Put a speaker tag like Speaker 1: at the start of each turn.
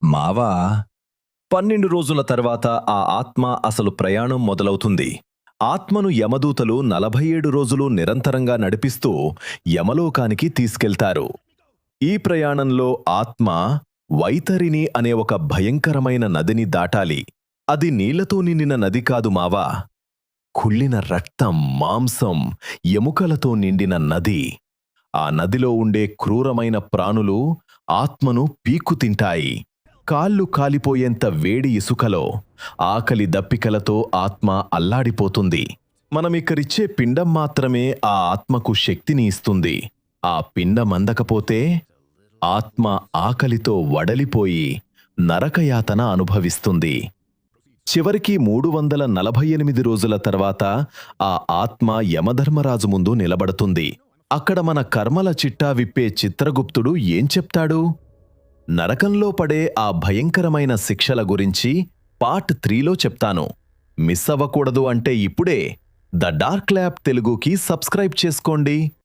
Speaker 1: మావా 12 రోజుల తర్వాత ఆ ఆత్మ అసలు ప్రయాణం మొదలవుతుంది. ఆత్మను యమదూతలు 47 రోజులు నిరంతరంగా నడిపిస్తూ యమలోకానికి తీసుకెళ్తారు. ఈ ప్రయాణంలో ఆత్మ వైతరిణి అనే ఒక భయంకరమైన నదిని దాటాలి. అది నీళ్లతో నిండిన నది కాదు మావా, కుళ్ళిన రక్తం, మాంసం, ఎముకలతో నిండిన నది. ఆ నదిలో ఉండే క్రూరమైన ప్రాణులు ఆత్మను పీక్కు తింటాయి. కాళ్ళు కాలిపోయేంత వేడి ఇసుకలో ఆకలి దప్పికలతో ఆత్మ అల్లాడిపోతుంది. మనమిక్కరిచ్చే పిండం మాత్రమే ఆ ఆత్మకు శక్తిని ఇస్తుంది. ఆ పిండం అందకపోతే ఆత్మ ఆకలితో వడలిపోయి నరకయాతన అనుభవిస్తుంది. చివరికి 348 రోజుల తర్వాత ఆ ఆత్మ యమధర్మరాజు ముందు నిలబడుతుంది. అక్కడ మన కర్మల చిట్టా విప్పే చిత్రగుప్తుడు ఏం చెప్తాడు? నరకంలో పడే ఆ భయంకరమైన శిక్షల గురించి పార్ట్ 3లో చెప్తాను. మిస్ అవ్వకూడదు అంటే ఇప్పుడే ద డార్క్ ల్యాబ్ తెలుగుకి సబ్స్క్రైబ్ చేసుకోండి.